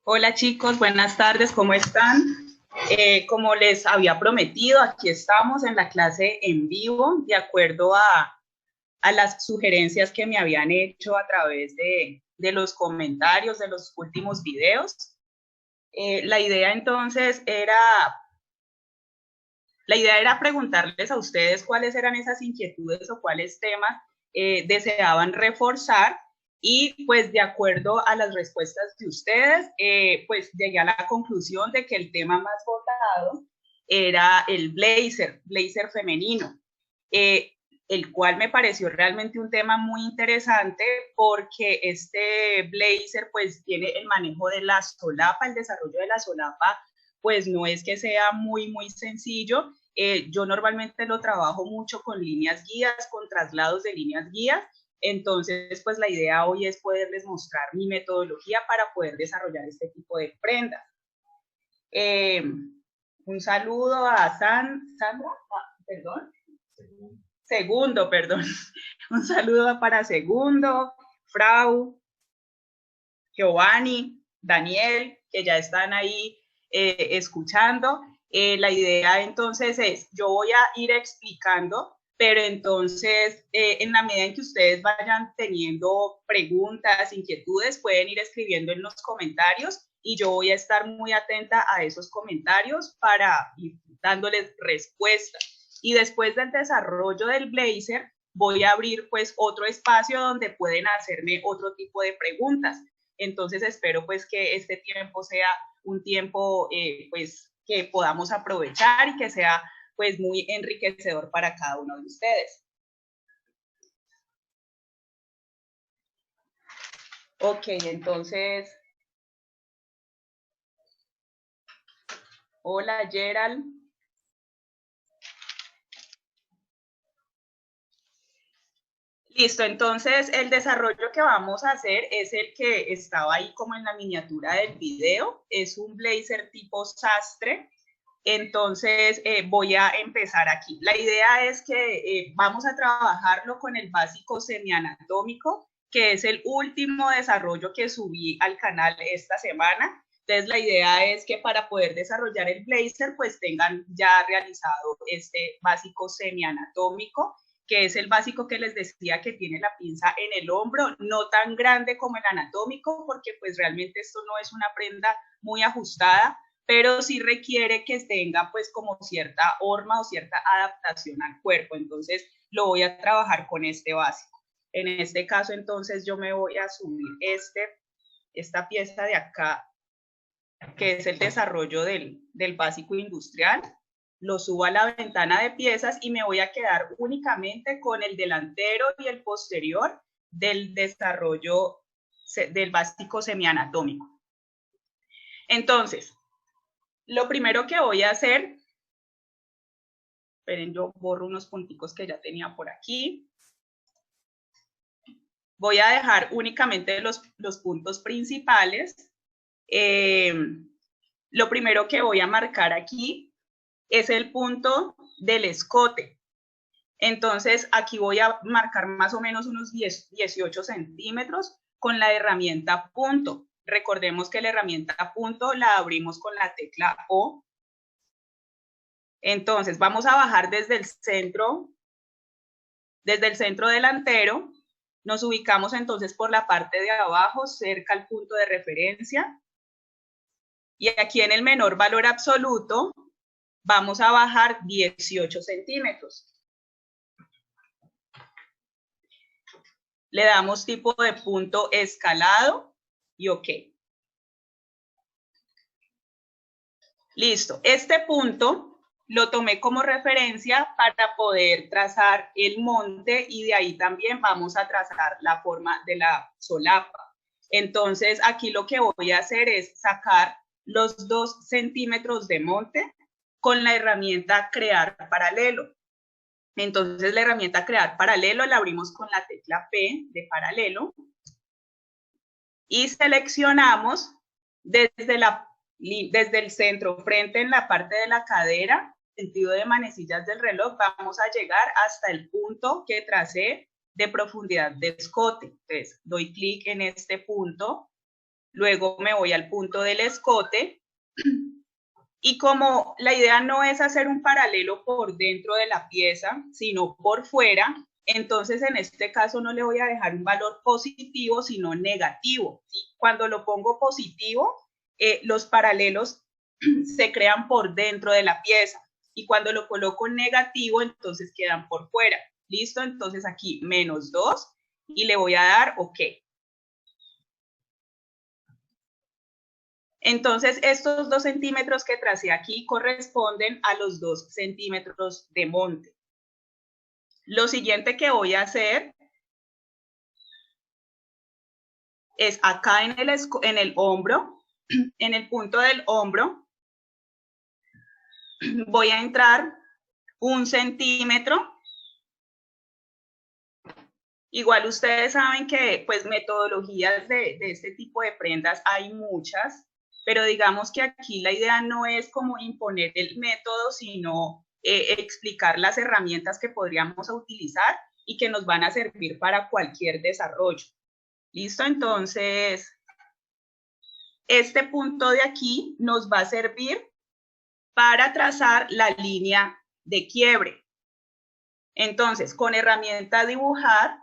Hola chicos, buenas tardes, ¿cómo están? Como les había prometido, aquí estamos en la clase en vivo, de acuerdo a las sugerencias que me habían hecho a través de los comentarios de los últimos videos. La idea era preguntarles a ustedes cuáles eran esas inquietudes o cuáles temas deseaban reforzar y pues de acuerdo a las respuestas de ustedes, pues llegué a la conclusión de que el tema más votado era el blazer femenino, eh, el cual me pareció realmente un tema muy interesante porque este blazer pues tiene el manejo de la solapa, el desarrollo de la solapa pues no es que sea muy sencillo. Yo normalmente lo trabajo mucho con líneas guías, con traslados de líneas guías. Entonces, pues la idea hoy es poderles mostrar mi metodología para poder desarrollar este tipo de prendas. Eh, un saludo a Sandra, perdón, perdón. Un saludo para Segundo, Frau, Giovanni, Daniel, que ya están ahí escuchando. La idea entonces es, yo voy a ir explicando, pero entonces en la medida en que ustedes vayan teniendo preguntas, inquietudes, pueden ir escribiendo en los comentarios y yo voy a estar muy atenta a esos comentarios para ir dándoles respuestas. Y después del desarrollo del blazer, voy a abrir pues otro espacio donde pueden hacerme otro tipo de preguntas. Entonces espero pues que este tiempo sea un tiempo pues que podamos aprovechar y que sea pues muy enriquecedor para cada uno de ustedes. Ok, entonces, hola Gerald. Listo, entonces el desarrollo que vamos a hacer es el que estaba ahí como en la miniatura del video. Es un blazer tipo sastre. Entonces voy a empezar aquí. La idea es que vamos a trabajarlo con el básico semianatómico, que es el último desarrollo que subí al canal esta semana. Entonces la idea es que para poder desarrollar el blazer, pues tengan ya realizado este básico semianatómico, que es el básico que les decía que tiene la pinza en el hombro, no tan grande como el anatómico, porque pues realmente esto no es una prenda muy ajustada, pero sí requiere que tenga pues como cierta horma o cierta adaptación al cuerpo. Entonces lo voy a trabajar con este básico. En este caso entonces yo me voy a subir esta pieza de acá, que es el desarrollo del básico industrial. Lo subo a la ventana de piezas y me voy a quedar únicamente con el delantero y el posterior del desarrollo del básico semianatómico. Entonces, lo primero que voy a hacer, esperen, yo borro unos punticos que ya tenía por aquí. Voy a dejar únicamente los puntos principales. Lo primero que voy a marcar aquí es el punto del escote. Entonces, aquí voy a marcar más o menos unos 18 centímetros con la herramienta punto. Recordemos que la herramienta punto la abrimos con la tecla O. Entonces, vamos a bajar desde el centro delantero. Nos ubicamos entonces por la parte de abajo, cerca al punto de referencia. Y aquí en el menor valor absoluto, vamos a bajar 18 centímetros. Le damos tipo de punto escalado y OK. Listo. Este punto lo tomé como referencia para poder trazar el monte y de ahí también vamos a trazar la forma de la solapa. Entonces, aquí lo que voy a hacer es sacar los 2 centímetros de monte con la herramienta crear paralelo. Entonces, la herramienta crear paralelo la abrimos con la tecla P de paralelo y seleccionamos desde el centro frente en la parte de la cadera, sentido de manecillas del reloj, vamos a llegar hasta el punto que tracé de profundidad de escote. Entonces, doy clic en este punto luego me voy al punto del escote, y como la idea no es hacer un paralelo por dentro de la pieza, sino por fuera, entonces en este caso no le voy a dejar un valor positivo, sino negativo. ¿Sí? Cuando lo pongo positivo, los paralelos se crean por dentro de la pieza, y cuando lo coloco negativo, entonces quedan por fuera. ¿Listo? Entonces aquí -2 y le voy a dar OK. Entonces, estos 2 centímetros que tracé aquí corresponden a los 2 centímetros de monte. Lo siguiente que voy a hacer es acá en el hombro, en el punto del hombro, voy a entrar 1 centímetro. Igual ustedes saben que pues metodologías de este tipo de prendas hay muchas, pero digamos que aquí la idea no es como imponer el método, sino explicar las herramientas que podríamos utilizar y que nos van a servir para cualquier desarrollo. ¿Listo? Entonces, este punto de aquí nos va a servir para trazar la línea de quiebre. Entonces, con herramienta dibujar,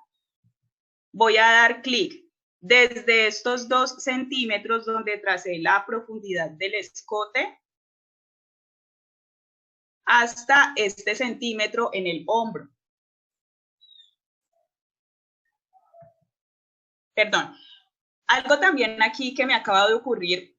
voy a dar clic desde estos 2 centímetros donde tracé la profundidad del escote hasta este centímetro en el hombro. Perdón. Algo también aquí que me acaba de ocurrir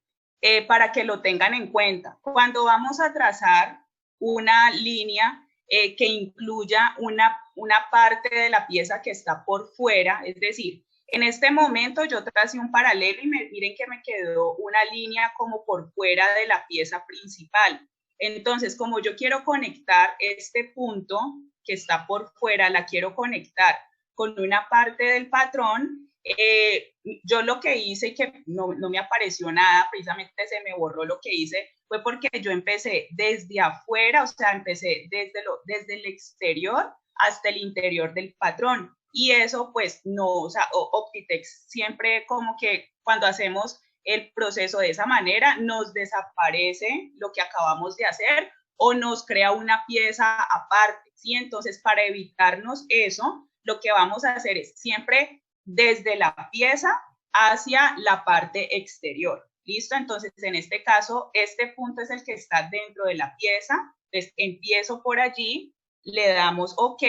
para que lo tengan en cuenta. Cuando vamos a trazar una línea que incluya una parte de la pieza que está por fuera, es decir, en este momento yo tracé un paralelo y miren que me quedó una línea como por fuera de la pieza principal. Entonces, como yo quiero conectar este punto que está por fuera, la quiero conectar con una parte del patrón, yo lo que hice, que no me apareció nada, precisamente se me borró lo que hice, fue porque yo empecé desde afuera, o sea, empecé desde el exterior hasta el interior del patrón. Y eso pues no, o sea, Optitex siempre como que cuando hacemos el proceso de esa manera nos desaparece lo que acabamos de hacer o nos crea una pieza aparte, ¿sí? Entonces, para evitarnos eso, lo que vamos a hacer es siempre desde la pieza hacia la parte exterior. ¿Listo? Entonces, en este caso, este punto es el que está dentro de la pieza. Entonces, empiezo por allí, le damos OK.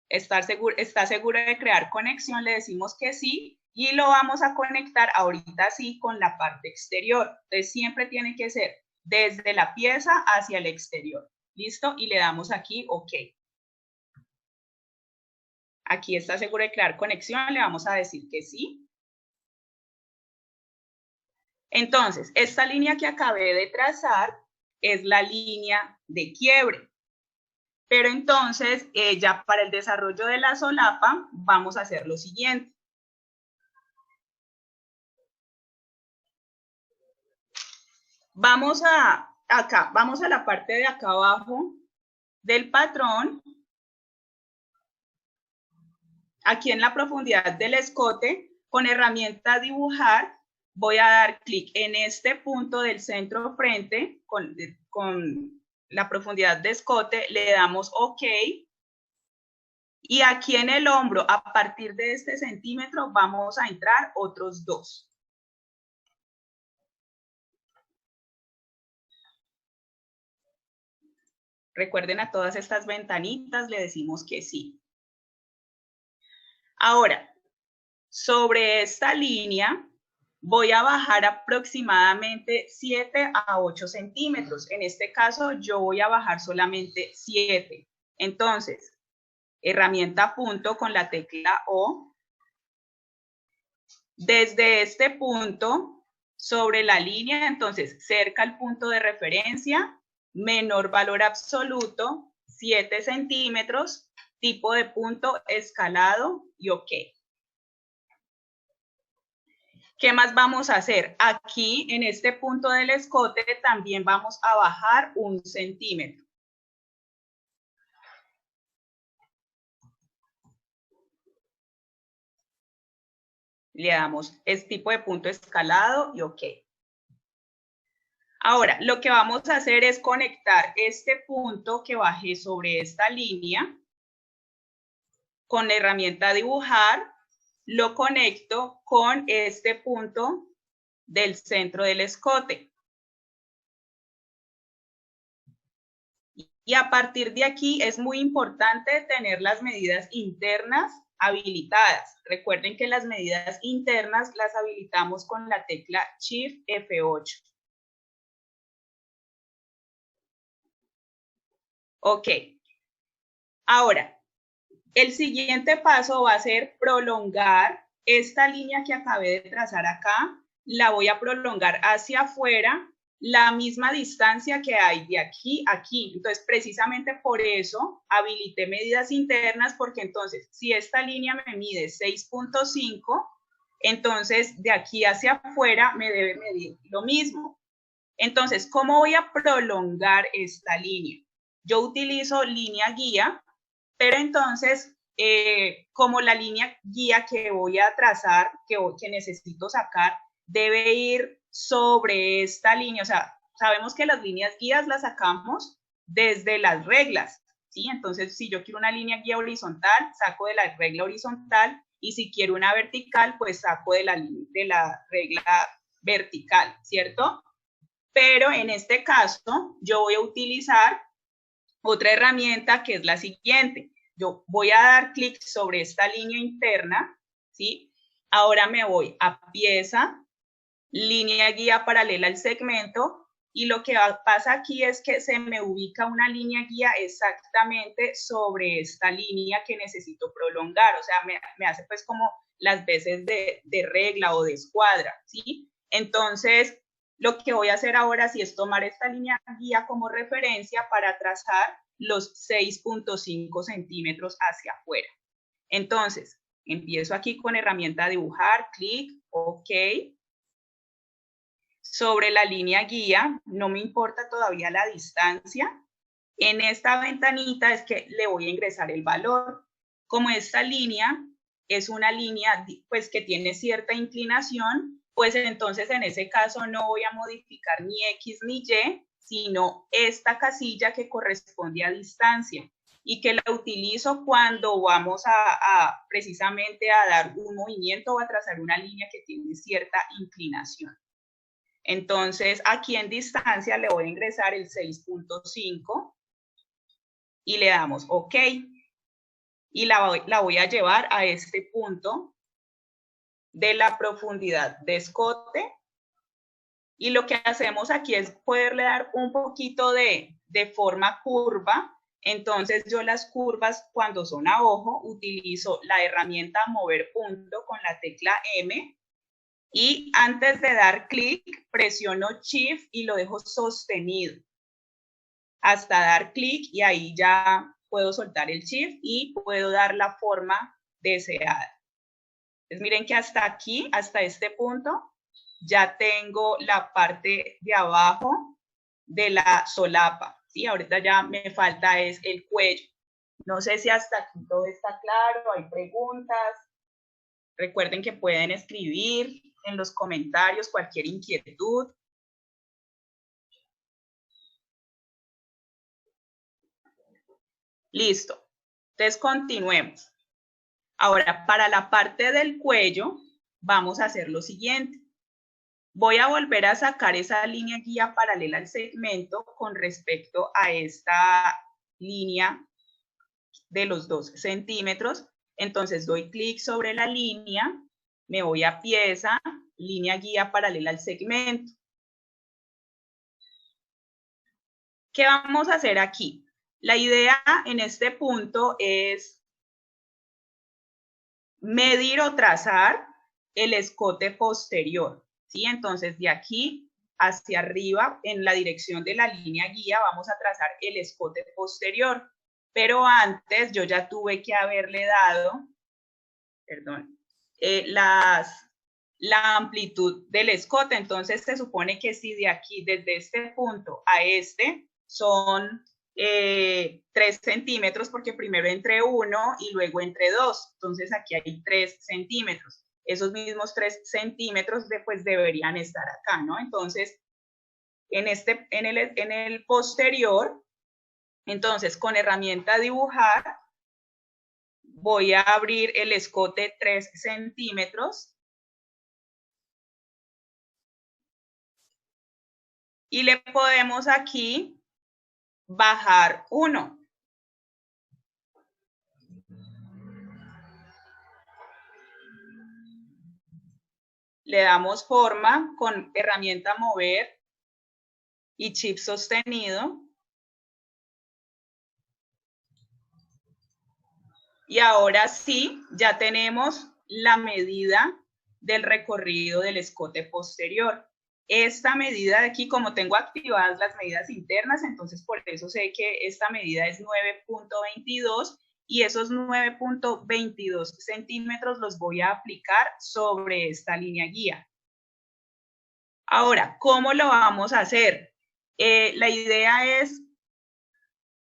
¿Está seguro de crear conexión? Le decimos que sí y lo vamos a conectar ahorita sí con la parte exterior. Entonces, siempre tiene que ser desde la pieza hacia el exterior. ¿Listo? Y le damos aquí OK. Aquí está seguro de crear conexión, le vamos a decir que sí. Entonces, esta línea que acabé de trazar es la línea de quiebre. Pero entonces, ya para el desarrollo de la solapa, vamos a hacer lo siguiente. Vamos a la parte de acá abajo del patrón. Aquí en la profundidad del escote, con herramienta dibujar, voy a dar clic en este punto del centro frente con la profundidad de escote, le damos OK. Y aquí en el hombro, a partir de este centímetro, vamos a entrar otros 2. Recuerden, a todas estas ventanitas le decimos que sí. Ahora, sobre esta línea, voy a bajar aproximadamente 7 a 8 centímetros. En este caso, yo voy a bajar solamente 7. Entonces, herramienta punto con la tecla O. Desde este punto, sobre la línea, entonces, cerca al punto de referencia, menor valor absoluto, 7 centímetros, tipo de punto escalado y OK. ¿Qué más vamos a hacer? Aquí, en este punto del escote, también vamos a bajar 1 centímetro. Le damos este tipo de punto escalado y OK. Ahora, lo que vamos a hacer es conectar este punto que bajé sobre esta línea con la herramienta dibujar, lo conecto con este punto del centro del escote. Y a partir de aquí es muy importante tener las medidas internas habilitadas. Recuerden que las medidas internas las habilitamos con la tecla Shift F8. OK. Ahora, el siguiente paso va a ser prolongar esta línea que acabé de trazar acá. La voy a prolongar hacia afuera, la misma distancia que hay de aquí a aquí. Entonces, precisamente por eso habilité medidas internas, porque entonces, si esta línea me mide 6.5, entonces de aquí hacia afuera me debe medir lo mismo. Entonces, ¿cómo voy a prolongar esta línea? Yo utilizo línea guía, pero entonces, como la línea guía que voy a trazar, que necesito sacar, debe ir sobre esta línea. O sea, sabemos que las líneas guías las sacamos desde las reglas, ¿sí? Entonces, si yo quiero una línea guía horizontal, saco de la regla horizontal, y si quiero una vertical, pues saco de la regla vertical, ¿cierto? Pero en este caso, yo voy a utilizar otra herramienta que es la siguiente. Yo voy a dar clic sobre esta línea interna, ¿sí? Ahora me voy a pieza, línea guía paralela al segmento, y lo que pasa aquí es que se me ubica una línea guía exactamente sobre esta línea que necesito prolongar. O sea, me hace pues como las veces de regla o de escuadra, ¿sí? Entonces, lo que voy a hacer ahora sí es tomar esta línea guía como referencia para trazar los 6.5 centímetros hacia afuera. Entonces, empiezo aquí con herramienta dibujar, clic, OK. Sobre la línea guía, no me importa todavía la distancia. En esta ventanita es que le voy a ingresar el valor. Como esta línea es una línea pues, que tiene cierta inclinación, pues entonces en ese caso no voy a modificar ni X ni Y, sino esta casilla que corresponde a distancia y que la utilizo cuando vamos precisamente a dar un movimiento o a trazar una línea que tiene cierta inclinación. Entonces, aquí en distancia le voy a ingresar el 6.5 y le damos OK. Y la voy a llevar a este punto de la profundidad de escote. Y lo que hacemos aquí es poderle dar un poquito de forma curva. Entonces, yo las curvas, cuando son a ojo, utilizo la herramienta mover punto con la tecla M. Y antes de dar clic, presiono Shift y lo dejo sostenido hasta dar clic, y ahí ya puedo soltar el Shift y puedo dar la forma deseada. Entonces miren que hasta aquí, hasta este punto, ya tengo la parte de abajo de la solapa, ¿sí? Ahorita ya me falta es el cuello. No sé si hasta aquí todo está claro, hay preguntas. Recuerden que pueden escribir en los comentarios cualquier inquietud. Listo. Entonces continuemos. Ahora, para la parte del cuello, vamos a hacer lo siguiente. Voy a volver a sacar esa línea guía paralela al segmento con respecto a esta línea de los 2 centímetros. Entonces doy clic sobre la línea, me voy a pieza, línea guía paralela al segmento. ¿Qué vamos a hacer aquí? La idea en este punto es medir o trazar el escote posterior, ¿sí? Entonces, de aquí hacia arriba, en la dirección de la línea guía, vamos a trazar el escote posterior. Pero antes yo ya tuve que haberle dado, perdón, la amplitud del escote. Entonces, se supone que si de aquí, desde este punto a este, son 3 centímetros, porque primero entre 1 y luego entre 2. Entonces, aquí hay 3 centímetros. esos mismos 3 centímetros pues deberían estar acá, ¿no? Entonces, en el posterior, entonces con herramienta dibujar, voy a abrir el escote 3 centímetros y le podemos aquí bajar 1. Le damos forma con herramienta mover y shift sostenido. Y ahora sí, ya tenemos la medida del recorrido del escote posterior. Esta medida de aquí, como tengo activadas las medidas internas, entonces por eso sé que esta medida es 9.22 y esos 9.22 centímetros los voy a aplicar sobre esta línea guía. Ahora, ¿cómo lo vamos a hacer? La idea es,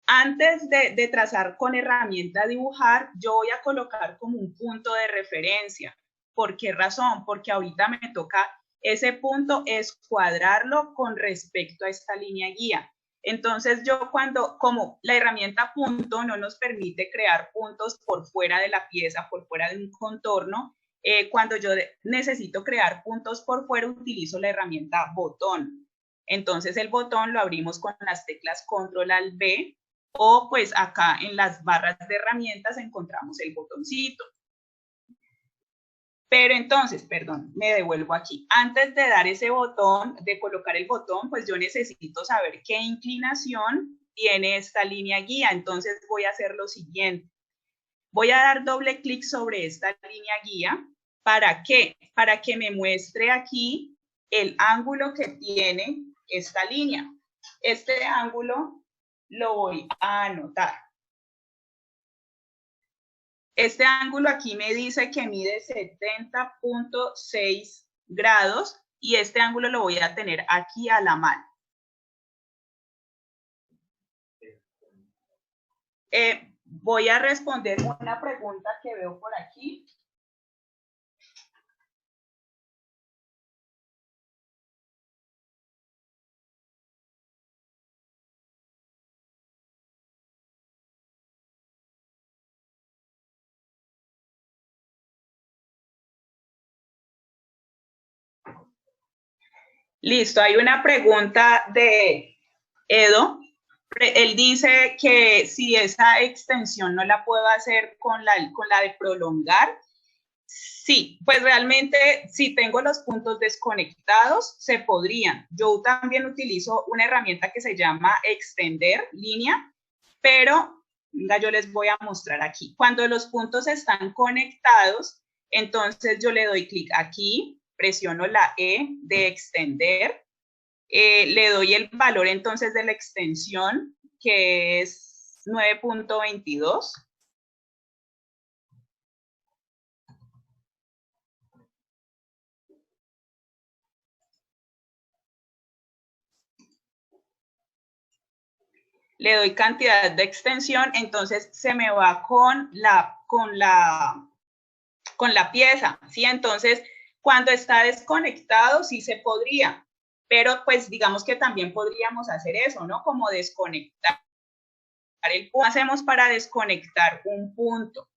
antes de trazar con herramienta dibujar, yo voy a colocar como un punto de referencia. ¿Por qué razón? Porque ahorita me toca ese punto escuadrarlo con respecto a esta línea guía. Entonces yo como la herramienta punto no nos permite crear puntos por fuera de la pieza, por fuera de un contorno, cuando yo necesito crear puntos por fuera utilizo la herramienta botón. Entonces el botón lo abrimos con las teclas Control Alt B, o pues acá en las barras de herramientas encontramos el botoncito. Pero entonces, perdón, me devuelvo aquí. Antes de dar ese botón, de colocar el botón, pues yo necesito saber qué inclinación tiene esta línea guía. Entonces voy a hacer lo siguiente. Voy a dar doble clic sobre esta línea guía. ¿Para qué? Para que me muestre aquí el ángulo que tiene esta línea. Este ángulo lo voy a anotar. Este ángulo aquí me dice que mide 70.6 grados y este ángulo lo voy a tener aquí a la mano. Voy a responder una pregunta que veo por aquí. Listo, hay una pregunta de Edo. Él dice que si esa extensión no la puedo hacer con la de prolongar. Sí, pues realmente si tengo los puntos desconectados, se podrían. Yo también utilizo una herramienta que se llama extender línea, pero yo les voy a mostrar aquí. Cuando los puntos están conectados, entonces yo le doy clic aquí, presiono la E de extender, le doy el valor entonces de la extensión, que es 9.22. Le doy cantidad de extensión, entonces se me va con la pieza, ¿sí? Entonces, cuando está desconectado, sí se podría, pero pues digamos que también podríamos hacer eso, ¿no? Como desconectar el punto. ¿Qué hacemos para desconectar un punto?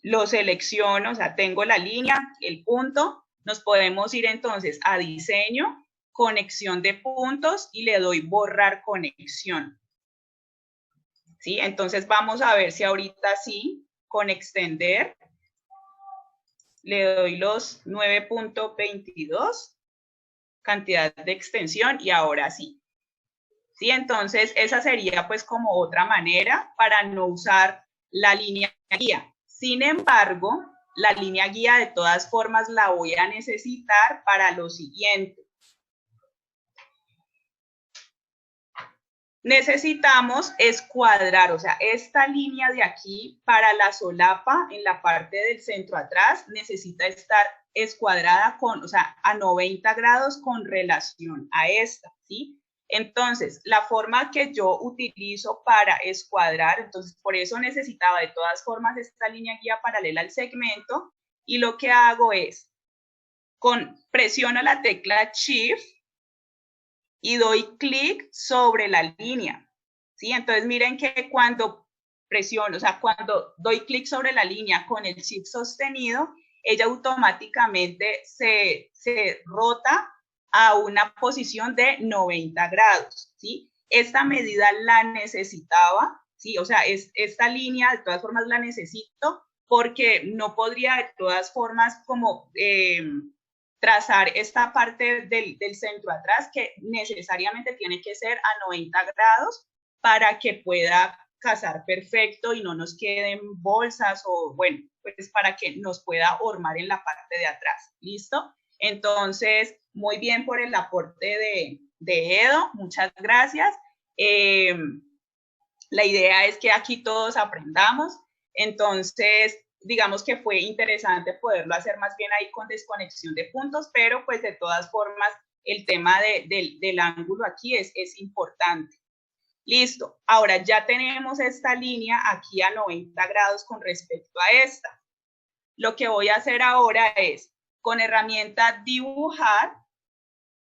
Lo selecciono, o sea, tengo la línea, el punto, nos podemos ir entonces a diseño, conexión de puntos y le doy borrar conexión. ¿Sí? Entonces vamos a ver si ahorita sí, con extender, le doy los 9.22, cantidad de extensión y ahora sí. ¿Sí? Entonces esa sería pues como otra manera para no usar la línea guía. Sin embargo, la línea guía de todas formas la voy a necesitar para lo siguiente. Necesitamos escuadrar, o sea, esta línea de aquí para la solapa en la parte del centro atrás necesita estar escuadrada con, o sea, a 90 grados con relación a esta, ¿sí? Entonces, la forma que yo utilizo para escuadrar, entonces por eso necesitaba de todas formas esta línea guía paralela al segmento y lo que hago es presiono la tecla Shift y doy clic sobre la línea, ¿sí? Entonces miren que cuando presiono, o sea, cuando doy clic sobre la línea con el Shift sostenido, ella automáticamente se rota a una posición de 90 grados, ¿sí? Esta medida la necesitaba, ¿sí? O sea, esta línea de todas formas la necesito porque no podría de todas formas como trazar esta parte del centro atrás que necesariamente tiene que ser a 90 grados para que pueda casar perfecto y no nos queden bolsas o bueno, pues para que nos pueda hormar en la parte de atrás. ¿Listo? Entonces, muy bien por el aporte de Edo, muchas gracias. La idea es que aquí todos aprendamos, entonces digamos que fue interesante poderlo hacer más bien ahí con desconexión de puntos, pero pues de todas formas el tema del ángulo aquí es importante. Listo, ahora ya tenemos esta línea aquí a 90 grados con respecto a esta. Lo que voy a hacer ahora es, con herramienta dibujar,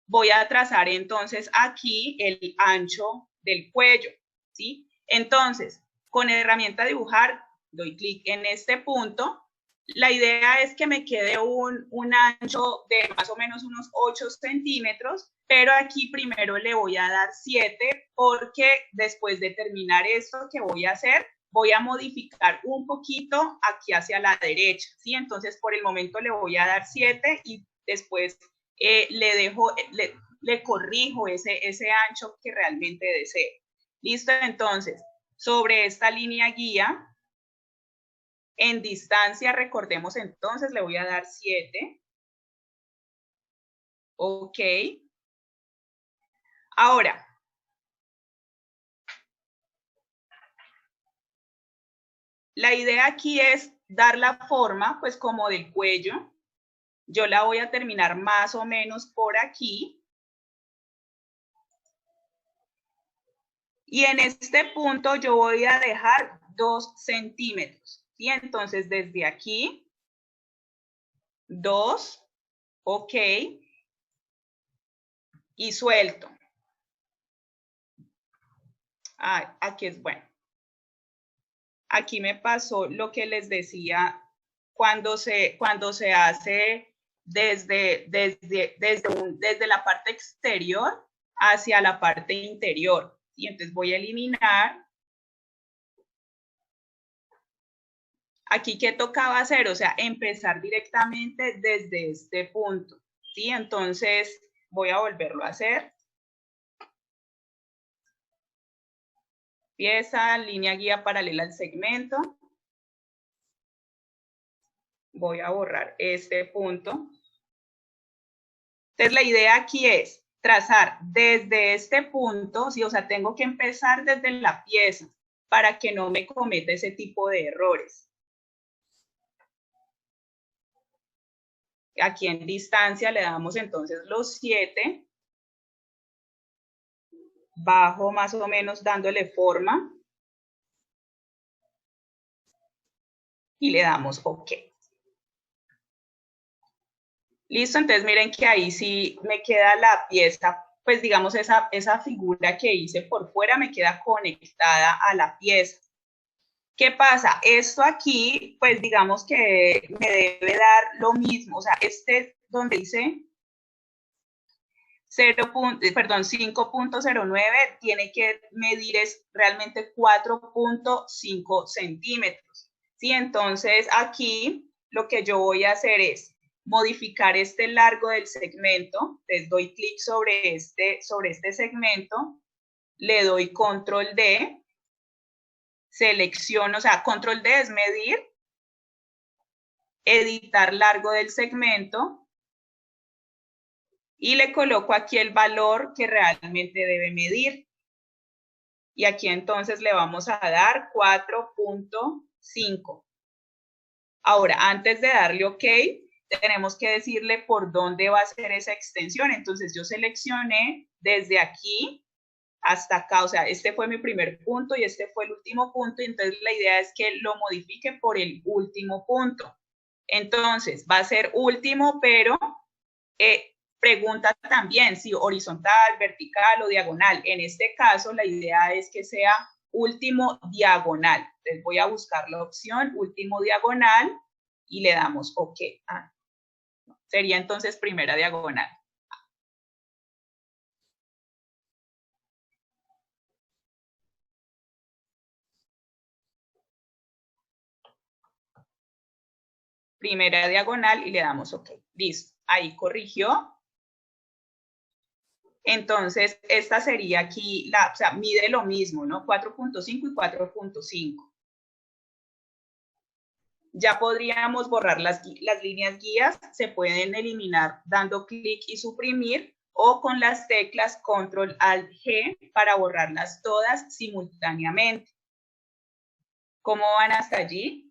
voy a trazar entonces aquí el ancho del cuello, ¿sí? Entonces, con herramienta dibujar, doy clic en este punto. La idea es que me quede un ancho de más o menos unos 8 centímetros, pero aquí primero le voy a dar 7 porque después de terminar esto que voy a hacer, voy a modificar un poquito aquí hacia la derecha, ¿sí? Entonces, por el momento le voy a dar 7 y después le corrijo ese ancho que realmente deseo. Listo, entonces, sobre esta línea guía, en distancia, recordemos entonces, le voy a dar 7. Ok. Ahora, la idea aquí es dar la forma, pues como del cuello. Yo la voy a terminar más o menos por aquí. Y en este punto yo voy a dejar 2 centímetros. ¿Sí? Entonces, desde aquí, 2, ok, y suelto. Ah, aquí es bueno. Aquí me pasó lo que les decía cuando se hace desde la parte exterior hacia la parte interior. Y entonces voy a eliminar. Aquí, ¿qué tocaba hacer? O sea, empezar directamente desde este punto. ¿Sí? Entonces voy a volverlo a hacer. Pieza, línea guía paralela al segmento. Voy a borrar este punto. Entonces, la idea aquí es trazar desde este punto, ¿sí? O sea, tengo que empezar desde la pieza para que no me cometa ese tipo de errores. Aquí en distancia le damos entonces los 7. Bajo más o menos dándole forma. Y le damos OK. Listo, entonces miren que ahí sí me queda la pieza, pues digamos esa figura que hice por fuera me queda conectada a la pieza. ¿Qué pasa? Esto aquí, pues digamos que me debe dar lo mismo, o sea, este donde dice 5.09 tiene que medir es realmente 4.5 centímetros. ¿Sí? Entonces aquí lo que yo voy a hacer es modificar este largo del segmento, les doy clic sobre este segmento, le doy control D, selecciono, o sea, control D es medir, editar largo del segmento y le coloco aquí el valor que realmente debe medir. Y aquí entonces le vamos a dar 4.5. Ahora, antes de darle OK, tenemos que decirle por dónde va a ser esa extensión. Entonces yo seleccioné desde aquí hasta acá, o sea, este fue mi primer punto y este fue el último punto, y entonces la idea es que lo modifique por el último punto. Entonces, va a ser último, pero Pregunta también si horizontal, vertical o diagonal. En este caso, la idea es que sea último diagonal. Entonces voy a buscar la opción último diagonal y le damos OK. Sería entonces primera diagonal. Primera diagonal y le damos OK. Listo. Ahí corrigió. Entonces, esta sería aquí, o sea, mide lo mismo, ¿no? 4.5 y 4.5. Ya podríamos borrar las líneas guías, se pueden eliminar dando clic y suprimir o con las teclas Control Alt G para borrarlas todas simultáneamente. ¿Cómo van hasta allí?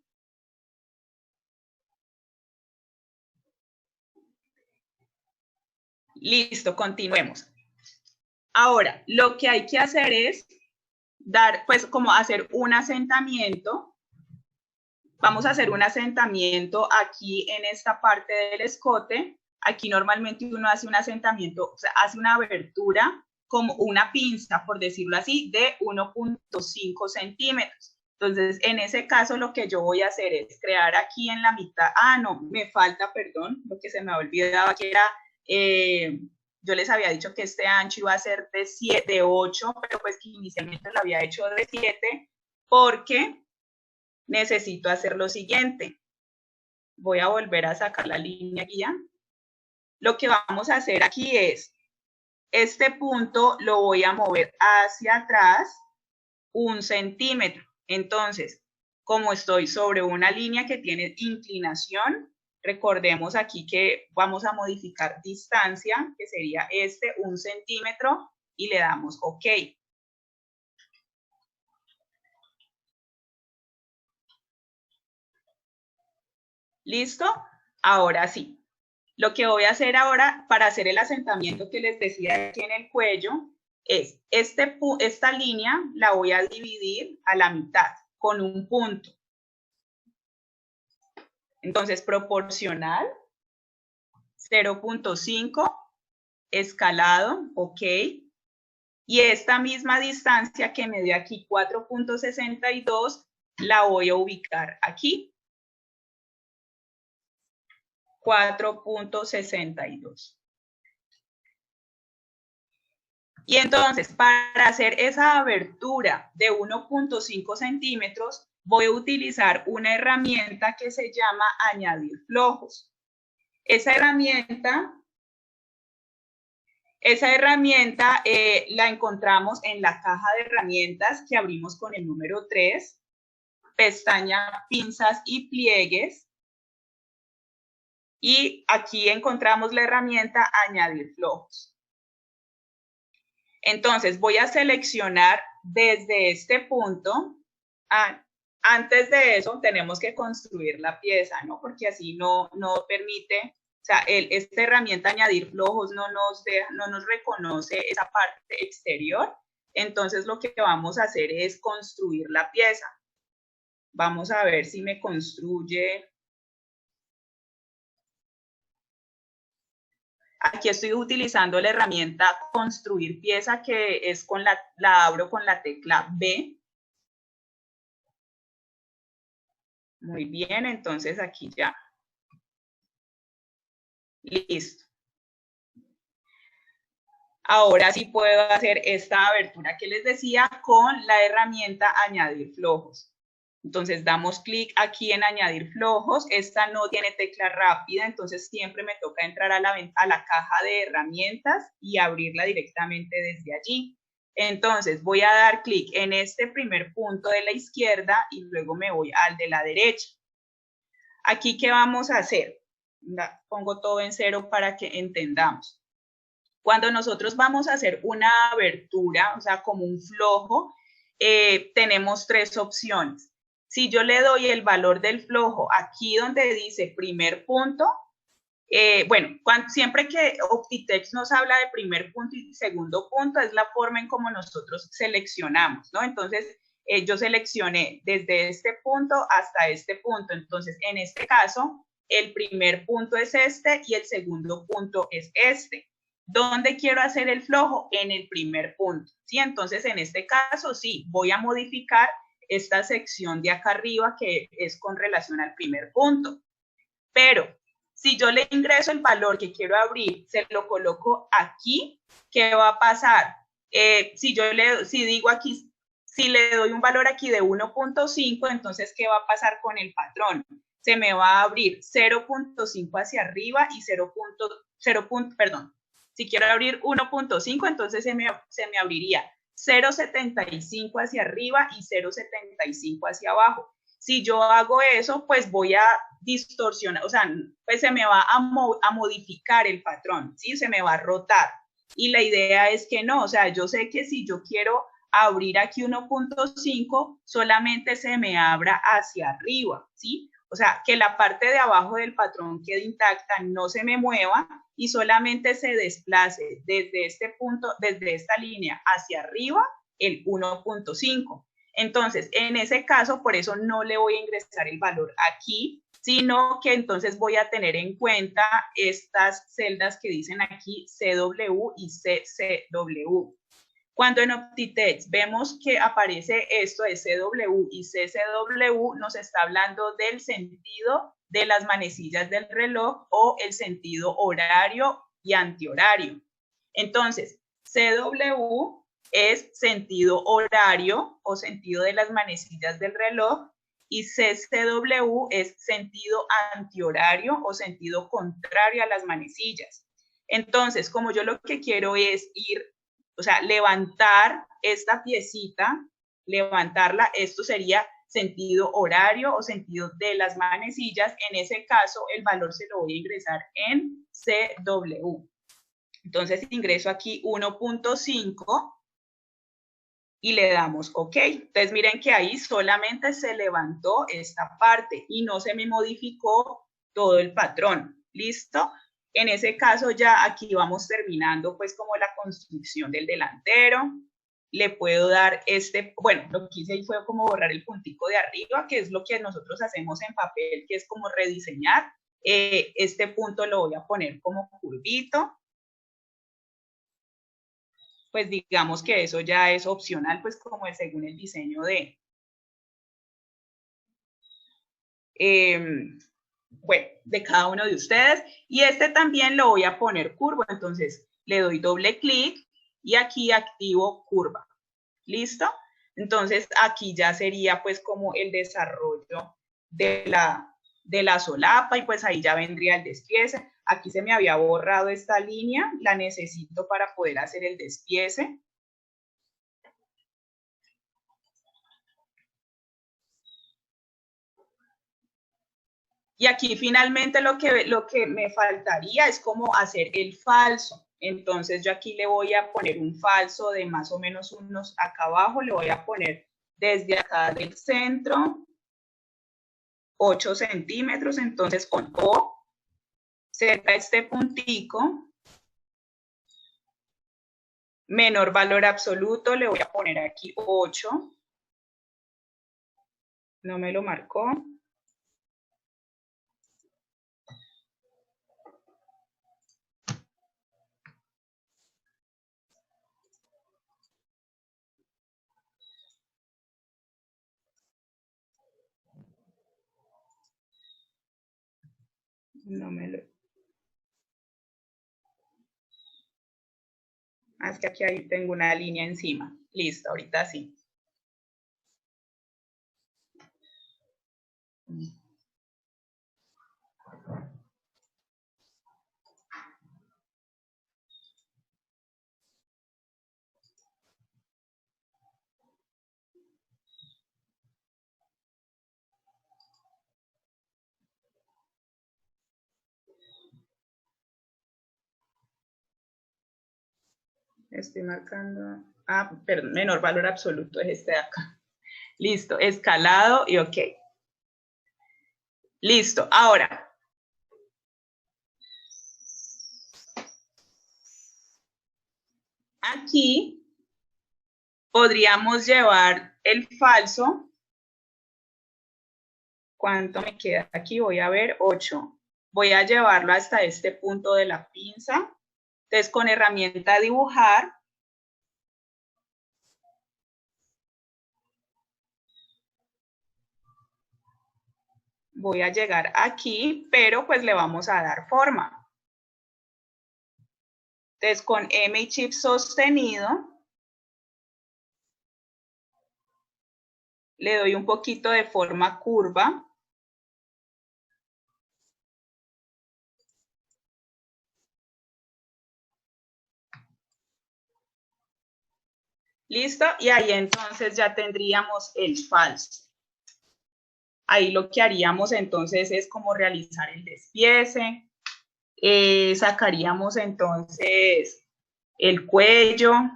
Listo, continuemos. Ahora, lo que hay que hacer es dar, pues, como hacer un asentamiento. Vamos a hacer un asentamiento aquí en esta parte del escote. Aquí normalmente uno hace un asentamiento, o sea, hace una abertura como una pinza, por decirlo así, de 1.5 centímetros. Entonces, en ese caso, lo que yo voy a hacer es crear aquí en la mitad, no, me falta, perdón, lo que se me olvidaba que era, yo les había dicho que este ancho iba a ser de 8, pero pues que inicialmente lo había hecho de 7, porque necesito hacer lo siguiente. Voy a volver a sacar la línea guía. Lo que vamos a hacer aquí es, este punto lo voy a mover hacia atrás 1 centímetro. Entonces, como estoy sobre una línea que tiene inclinación, recordemos aquí que vamos a modificar distancia, que sería 1 centímetro, y le damos OK. ¿Listo? Ahora sí. Lo que voy a hacer ahora para hacer el asentamiento que les decía aquí en el cuello es, esta línea la voy a dividir a la mitad con un punto. Entonces, proporcional, 0.5, escalado, OK. Y esta misma distancia que me dio aquí, 4.62, la voy a ubicar aquí. 4.62. Y entonces, para hacer esa abertura de 1.5 centímetros, voy a utilizar una herramienta que se llama añadir flojos. Esa herramienta la encontramos en la caja de herramientas que abrimos con el número 3, pestaña pinzas y pliegues. Y aquí encontramos la herramienta añadir flojos. Entonces, voy a seleccionar desde este punto. Antes de eso, tenemos que construir la pieza, ¿no? Porque así no permite, o sea, esta herramienta añadir flojos no nos reconoce esa parte exterior. Entonces, lo que vamos a hacer es construir la pieza. Vamos a ver si me construye. Aquí estoy utilizando la herramienta construir pieza, que es la abro con la tecla B. Muy bien, entonces aquí ya. Listo. Ahora sí puedo hacer esta abertura que les decía con la herramienta añadir flojos. Entonces damos clic aquí en añadir flojos. Esta no tiene tecla rápida, entonces siempre me toca entrar a la caja de herramientas y abrirla directamente desde allí. Entonces voy a dar clic en este primer punto de la izquierda y luego me voy al de la derecha. Aquí, ¿qué vamos a hacer? Pongo todo en 0 para que entendamos. Cuando nosotros vamos a hacer una abertura, o sea, como un flojo, tenemos 3 opciones. Si yo le doy el valor del flojo aquí donde dice primer punto, bueno, siempre que Optitext nos habla de primer punto y segundo punto, es la forma en cómo nosotros seleccionamos, ¿no? Entonces, yo seleccioné desde este punto hasta este punto. Entonces, en este caso, el primer punto es este y el segundo punto es este. ¿Dónde quiero hacer el flojo? En el primer punto, ¿sí? Entonces, en este caso, sí, voy a modificar esta sección de acá arriba que es con relación al primer punto. Pero si yo le ingreso el valor que quiero abrir, se lo coloco aquí, ¿qué va a pasar? Si digo aquí, si le doy un valor aquí de 1.5, entonces, ¿qué va a pasar con el patrón? Se me va a abrir 0.5 hacia arriba y 0. Perdón, si quiero abrir 1.5, entonces se me abriría 0.75 hacia arriba y 0.75 hacia abajo. Si yo hago eso, pues voy a distorsionar, o sea, pues se me va a modificar el patrón, ¿sí? Se me va a rotar. Y la idea es que no, o sea, yo sé que si yo quiero abrir aquí 1.5, solamente se me abra hacia arriba, ¿sí? O sea, que la parte de abajo del patrón quede intacta, no se me mueva y solamente se desplace desde este punto, desde esta línea hacia arriba, el 1.5. Entonces, en ese caso, por eso no le voy a ingresar el valor aquí, sino que entonces voy a tener en cuenta estas celdas que dicen aquí CW y CCW. Cuando en Optitext vemos que aparece esto de CW y CCW, nos está hablando del sentido de las manecillas del reloj o el sentido horario y antihorario. Entonces, CW es sentido horario o sentido de las manecillas del reloj y CCW es sentido antihorario o sentido contrario a las manecillas. Entonces, como yo lo que quiero es ir, o sea, levantar esta piecita, levantarla, esto sería sentido horario o sentido de las manecillas. En ese caso, el valor se lo voy a ingresar en CW. Entonces ingreso aquí 1.5 y le damos OK. Entonces miren que ahí solamente se levantó esta parte y no se me modificó todo el patrón. ¿Listo? En ese caso ya aquí vamos terminando pues como la construcción del delantero. Le puedo dar bueno, lo que hice ahí fue como borrar el puntico de arriba, que es lo que nosotros hacemos en papel, que es como rediseñar. Este punto lo voy a poner como curvito. Pues digamos que eso ya es opcional, pues como es según el diseño bueno, de cada uno de ustedes. Y este también lo voy a poner curvo, entonces le doy doble clic y aquí activo curva. ¿Listo? Entonces aquí ya sería pues como el desarrollo de la solapa y pues ahí ya vendría el despiece. Aquí se me había borrado esta línea, la necesito para poder hacer el despiece. Y aquí finalmente lo que me faltaría es como hacer el falso. Entonces yo aquí le voy a poner un falso de más o menos unos acá abajo, le voy a poner desde acá del centro 8 centímetros, entonces con O, cerca este puntico, menor valor absoluto, le voy a poner aquí 8, no me lo marcó. No me lo... Es que aquí ahí tengo una línea encima. Listo, ahorita sí. Estoy marcando... perdón, menor valor absoluto es este de acá. Listo, escalado y OK. Listo, ahora. Aquí podríamos llevar el falso. ¿Cuánto me queda aquí? Voy a ver, 8. Voy a llevarlo hasta este punto de la pinza. Entonces, con herramienta dibujar, voy a llegar aquí, pero pues le vamos a dar forma. Entonces, con M y Shift sostenido, le doy un poquito de forma curva. Listo, y ahí entonces ya tendríamos el falso. Ahí lo que haríamos entonces es como realizar el despiece, sacaríamos entonces el cuello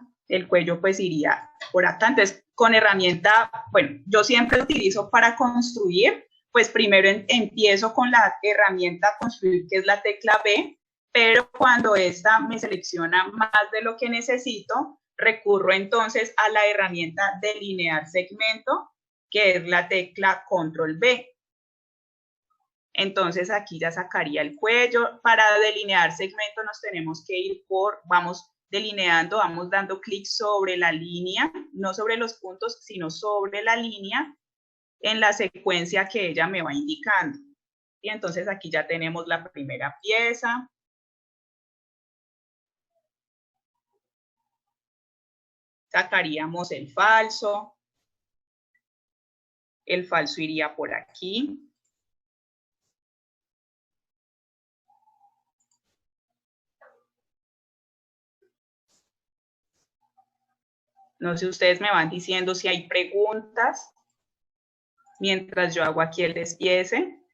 pues iría por acá. Entonces, con herramienta, bueno, yo siempre utilizo para construir, pues primero empiezo con la herramienta construir, que es la tecla B, pero cuando esta me selecciona más de lo que necesito, recurro entonces a la herramienta delinear segmento, que es la tecla control B. Entonces aquí ya sacaría el cuello. Para delinear segmento nos tenemos que ir vamos delineando, vamos dando clic sobre la línea, no sobre los puntos, sino sobre la línea en la secuencia que ella me va indicando. Y entonces aquí ya tenemos la primera pieza. Sacaríamos el falso. El falso iría por aquí. No sé, ustedes me van diciendo si hay preguntas mientras yo hago aquí el despiece.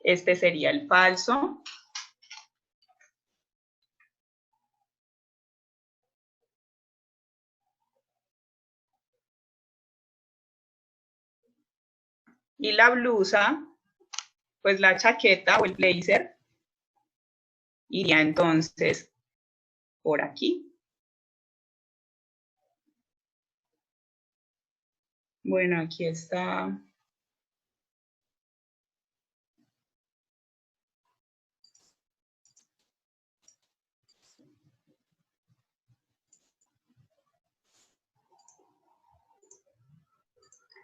Este sería el falso. Y la blusa, pues la chaqueta o el blazer, iría entonces por aquí. Bueno, aquí está.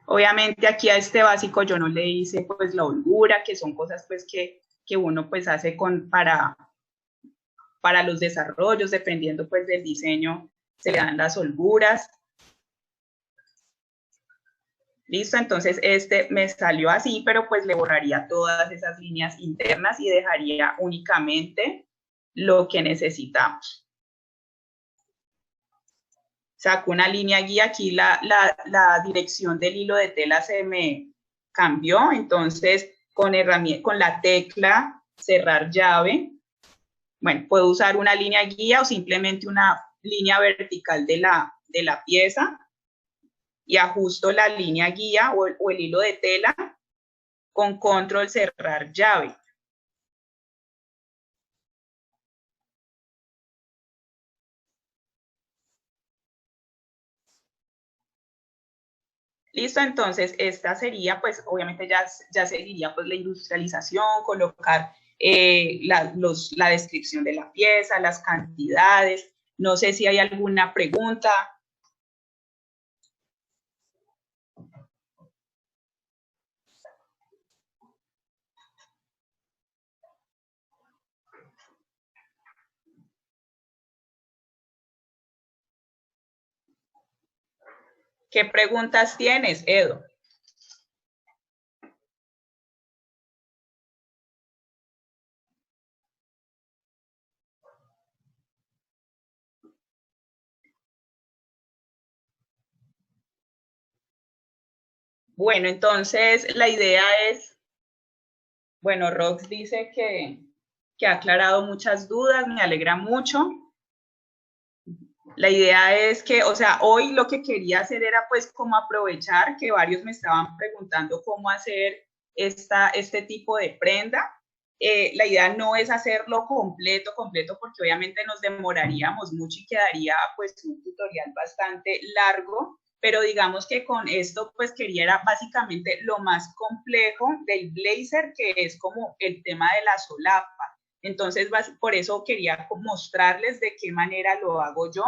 Obviamente aquí a este básico yo no le hice pues la holgura, que son cosas pues que uno pues hace para los desarrollos, dependiendo pues del diseño, se le dan las holguras. Listo, entonces este me salió así, pero pues le borraría todas esas líneas internas y dejaría únicamente lo que necesitamos. Saco una línea guía, aquí la dirección del hilo de tela se me cambió, entonces con la tecla cerrar llave, bueno, puedo usar una línea guía o simplemente una línea vertical de la pieza y ajusto la línea guía o el hilo de tela con control cerrar llave. Listo, entonces esta sería, pues obviamente ya seguiría pues la industrialización, colocar la descripción de la pieza, las cantidades. No sé si hay alguna pregunta. ¿Qué preguntas tienes, Edo? Bueno, entonces la idea es, bueno, Rox dice que ha aclarado muchas dudas, me alegra mucho. La idea es que, o sea, hoy lo que quería hacer era pues como aprovechar que varios me estaban preguntando cómo hacer este tipo de prenda. La idea no es hacerlo completo, porque obviamente nos demoraríamos mucho y quedaría pues un tutorial bastante largo. pero digamos que con esto pues quería era básicamente lo más complejo del blazer, que es como el tema de la solapa. Entonces, por eso quería mostrarles de qué manera lo hago yo.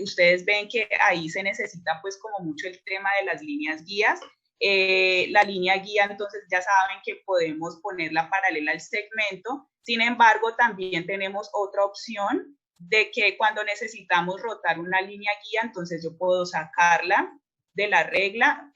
Ustedes ven que ahí se necesita pues como mucho el tema de las líneas guías. La línea guía, entonces ya saben que podemos ponerla paralela al segmento. Sin embargo, también tenemos otra opción de que cuando necesitamos rotar una línea guía, entonces yo puedo sacarla de la regla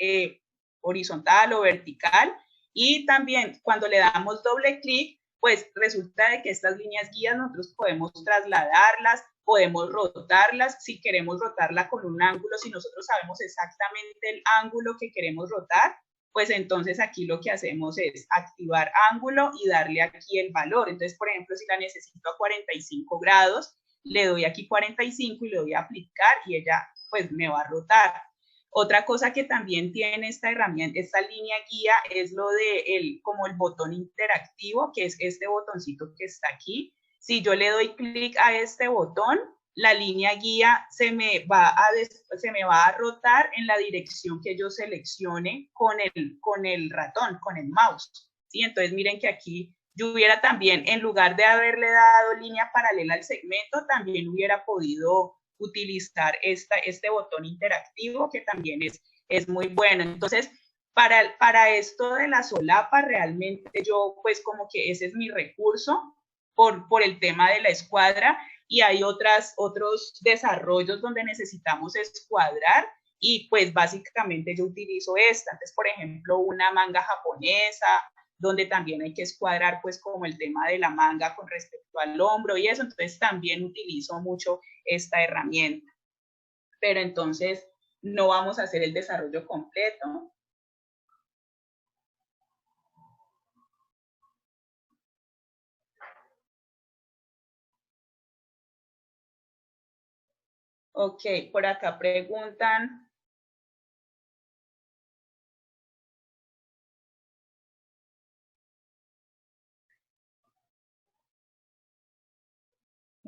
horizontal o vertical, y también cuando le damos doble clic, pues resulta de que estas líneas guías nosotros podemos trasladarlas, podemos rotarlas, si queremos rotarla con un ángulo, si nosotros sabemos exactamente el ángulo que queremos rotar, pues entonces aquí lo que hacemos es activar ángulo y darle aquí el valor. Entonces, por ejemplo, si la necesito a 45 grados, le doy aquí 45 y le doy a aplicar y ella pues me va a rotar. Otra cosa que también tiene esta herramienta, esta línea guía, es lo de como el botón interactivo, que es este botoncito que está aquí. Si yo le doy clic a este botón, la línea guía se me va a rotar en la dirección que yo seleccione con el ratón, con el mouse. ¿Sí? Entonces miren que aquí yo hubiera también, en lugar de haberle dado línea paralela al segmento, también hubiera podido utilizar este botón interactivo, que también es muy bueno. Entonces, para esto de la solapa, realmente yo pues como que ese es mi recurso por el tema de la escuadra, y hay otros desarrollos donde necesitamos escuadrar, y pues básicamente yo utilizo esta. Entonces, por ejemplo, una manga japonesa, donde también hay que escuadrar pues como el tema de la manga con respecto al hombro y eso, entonces también utilizo mucho esta herramienta. Pero entonces no vamos a hacer el desarrollo completo. Ok, por acá preguntan.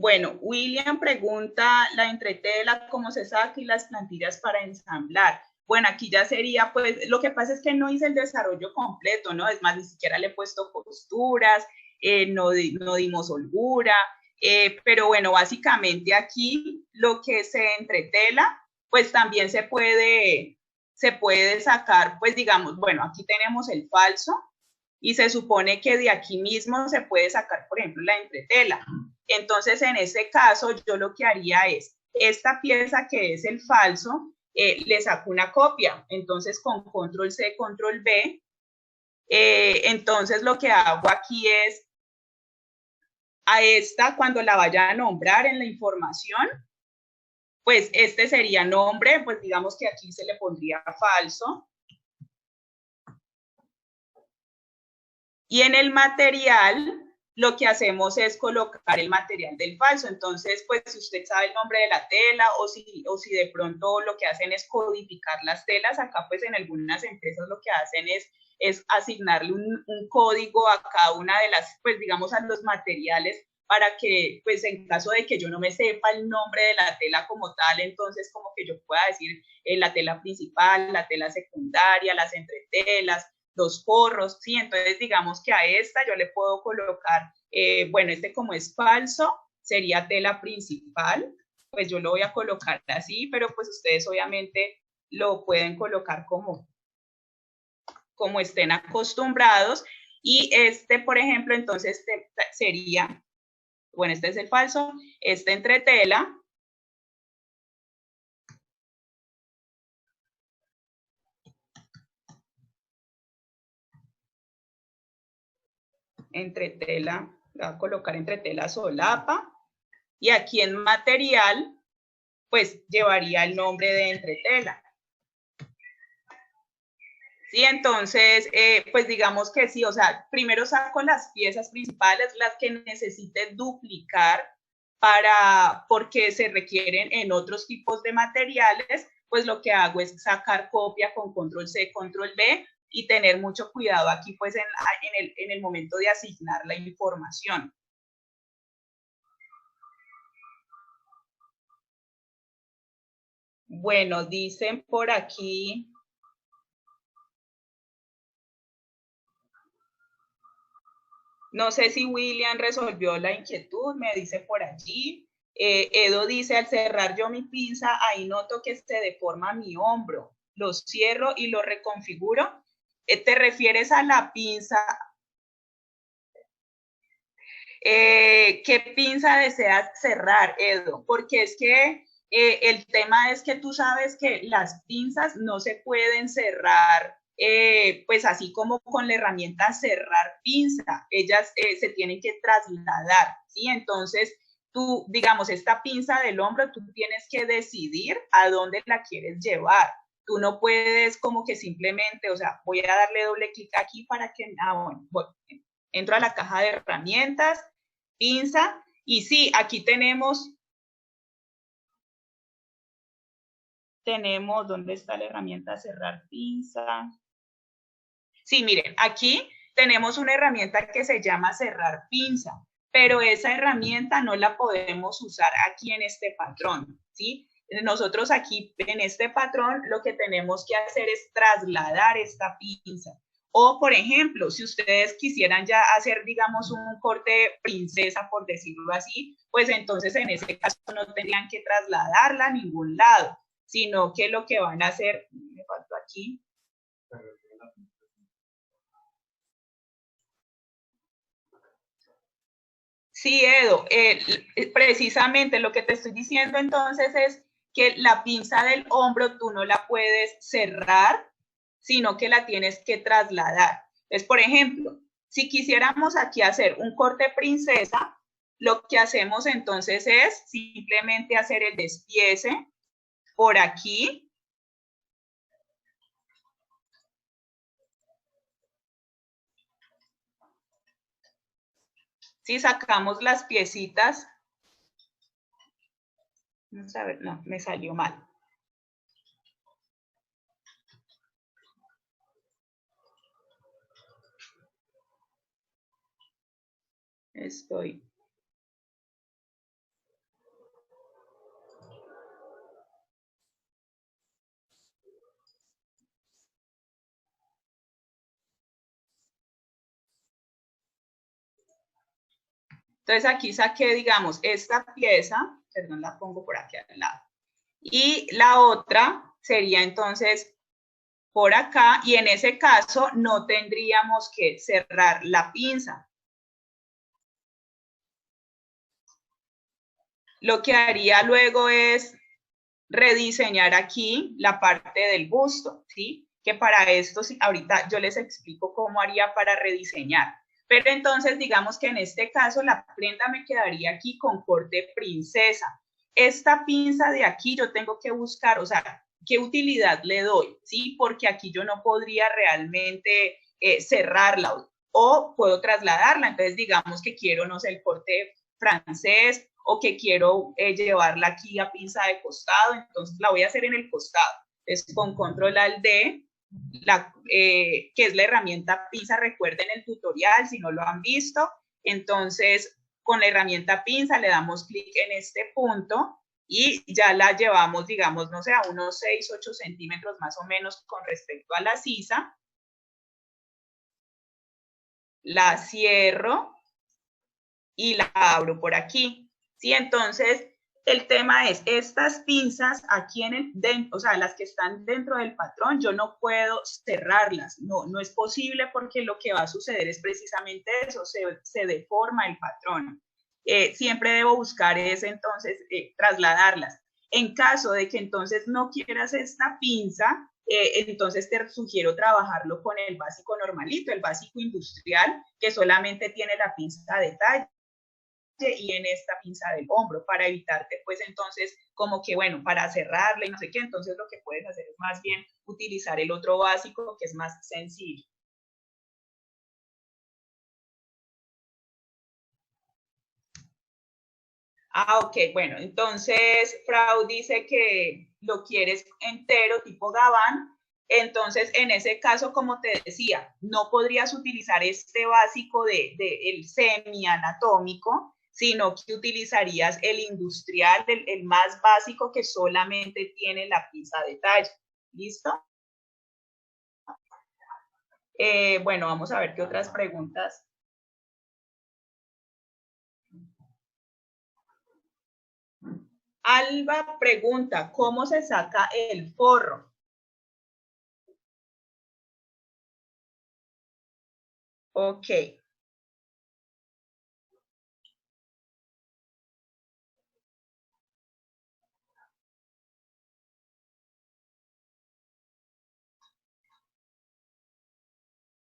Bueno, William pregunta la entretela, cómo se saca y las plantillas para ensamblar. Bueno, aquí ya sería, pues, lo que pasa es que no hice el desarrollo completo, ¿no? Es más, ni siquiera le he puesto costuras, no dimos holgura, pero bueno, básicamente aquí lo que se entretela, pues también se puede sacar, pues digamos, bueno, aquí tenemos el falso, y se supone que de aquí mismo se puede sacar, por ejemplo, la entretela. Entonces, en este caso, yo lo que haría es, esta pieza que es el falso, le saco una copia. Entonces, con control C, control B, entonces lo que hago aquí es, a esta, cuando la vaya a nombrar en la información, pues este sería nombre, pues digamos que aquí se le pondría falso. Y en el material, lo que hacemos es colocar el material del falso. Entonces, pues si usted sabe el nombre de la tela, o si de pronto lo que hacen es codificar las telas, acá pues en algunas empresas lo que hacen es asignarle un código a cada una de las, pues digamos, a los materiales, para que, pues en caso de que yo no me sepa el nombre de la tela como tal, entonces como que yo pueda decir la tela principal, la tela secundaria, las entretelas, los forros, ¿sí? Entonces, digamos que a esta yo le puedo colocar, bueno, este como es falso, sería tela principal, pues yo lo voy a colocar así, pero pues ustedes obviamente lo pueden colocar como estén acostumbrados. Y este, por ejemplo, entonces sería, bueno, este es el falso, este entretela, entretela, voy a colocar entretela solapa, y aquí en material, pues llevaría el nombre de entretela. Sí, entonces, pues digamos que sí, o sea, primero saco las piezas principales, las que necesite duplicar porque se requieren en otros tipos de materiales, pues lo que hago es sacar copia con control C, control V, y tener mucho cuidado aquí, pues en el momento de asignar la información. Bueno, dicen por aquí. No sé si William resolvió la inquietud, me dice por allí. Edo dice, al cerrar yo mi pinza, ahí noto que se deforma mi hombro. Lo cierro y lo reconfiguro. ¿Te refieres a la pinza? ¿Qué pinza deseas cerrar, Edo? Porque es que el tema es que tú sabes que las pinzas no se pueden cerrar, pues así como con la herramienta cerrar pinza, ellas se tienen que trasladar, ¿sí? Entonces, tú, digamos, esta pinza del hombro, tú tienes que decidir a dónde la quieres llevar. Tú no puedes como que simplemente, o sea, voy a darle doble clic aquí para que, bueno, entro a la caja de herramientas, pinza, y sí, aquí tenemos, ¿dónde está la herramienta cerrar pinza? Sí, miren, aquí tenemos una herramienta que se llama cerrar pinza, pero esa herramienta no la podemos usar aquí en este patrón, ¿sí? Nosotros aquí en este patrón lo que tenemos que hacer es trasladar esta pinza. O, por ejemplo, si ustedes quisieran ya hacer, digamos, un corte princesa, por decirlo así, pues entonces en ese caso no tendrían que trasladarla a ningún lado, sino que lo que van a hacer, me faltó aquí, sí, Edo, precisamente lo que te estoy diciendo entonces es que la pinza del hombro tú no la puedes cerrar, sino que la tienes que trasladar. Es, por ejemplo, si quisiéramos aquí hacer un corte princesa, lo que hacemos entonces es simplemente hacer el despiece por aquí. Si sacamos las piecitas, vamos a ver, no, me salió mal. Estoy. Entonces aquí saqué, digamos, esta pieza, perdón, la pongo por aquí al lado. Y la otra sería entonces por acá, y en ese caso no tendríamos que cerrar la pinza. Lo que haría luego es rediseñar aquí la parte del busto, ¿sí? Que para esto, ahorita yo les explico cómo haría para rediseñar. Pero entonces, digamos que en este caso la prenda me quedaría aquí con corte princesa. Esta pinza de aquí yo tengo que buscar, o sea, ¿qué utilidad le doy? ¿Sí? Porque aquí yo no podría realmente cerrarla o puedo trasladarla. Entonces, digamos que quiero, no sé, el corte francés o que quiero llevarla aquí a pinza de costado, entonces la voy a hacer en el costado. Entonces con control al D, que es la herramienta pinza, recuerden el tutorial si no lo han visto, entonces con la herramienta pinza le damos clic en este punto y ya la llevamos, digamos, no sé, a unos 6, 8 centímetros más o menos con respecto a la sisa. La cierro y la abro por aquí. ¿Sí? Entonces, el tema es, estas pinzas aquí o sea, las que están dentro del patrón, yo no puedo cerrarlas, no es posible porque lo que va a suceder es precisamente eso, se deforma el patrón. Siempre debo buscar es entonces trasladarlas. En caso de que entonces no quieras esta pinza, entonces te sugiero trabajarlo con el básico normalito, el básico industrial, que solamente tiene la pinza de talla y en esta pinza del hombro para evitarte pues entonces como que bueno, para cerrarla y no sé qué, entonces lo que puedes hacer es más bien utilizar el otro básico que es más sencillo. Ah, ok, bueno, entonces Frau dice que lo quieres entero, tipo gabán. Entonces, en ese caso, como te decía, no podrías utilizar este básico el semi anatómico, sino que utilizarías el industrial, el más básico que solamente tiene la pieza de talla. ¿Listo? Bueno, vamos a ver qué otras preguntas. Alba pregunta, ¿cómo se saca el forro? Ok.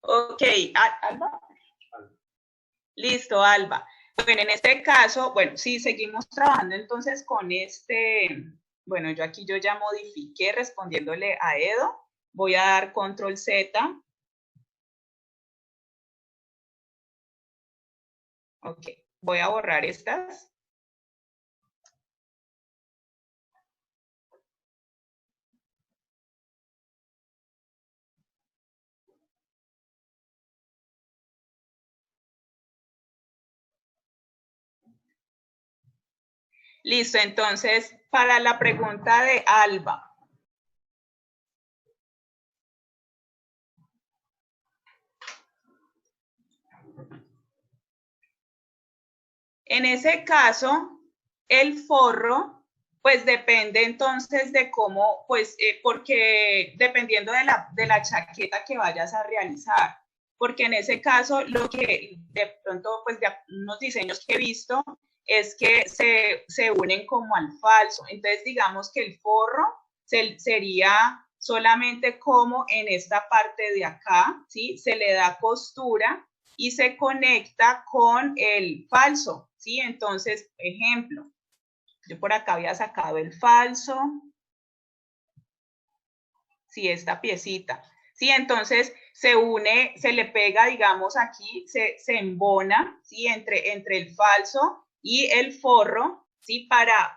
Ok, Alba. Listo, Alba. Bueno, en este caso, bueno, si seguimos trabajando entonces con bueno, yo ya modifiqué respondiéndole a Edo. Voy a dar control Z. Ok, voy a borrar estas. Listo, entonces, para la pregunta de Alba. En ese caso, el forro, pues depende entonces de cómo, pues, porque dependiendo de la chaqueta que vayas a realizar, porque en ese caso lo que de pronto, pues de unos diseños que he visto, es que se unen como al falso. Entonces, digamos que el forro sería solamente como en esta parte de acá, ¿sí? Se le da costura y se conecta con el falso, ¿sí? Entonces, ejemplo, yo por acá había sacado el falso, ¿sí? Esta piecita, ¿sí? Entonces, se une, se le pega, digamos, aquí, se embona, ¿sí? Entre el falso y el forro, ¿sí? Para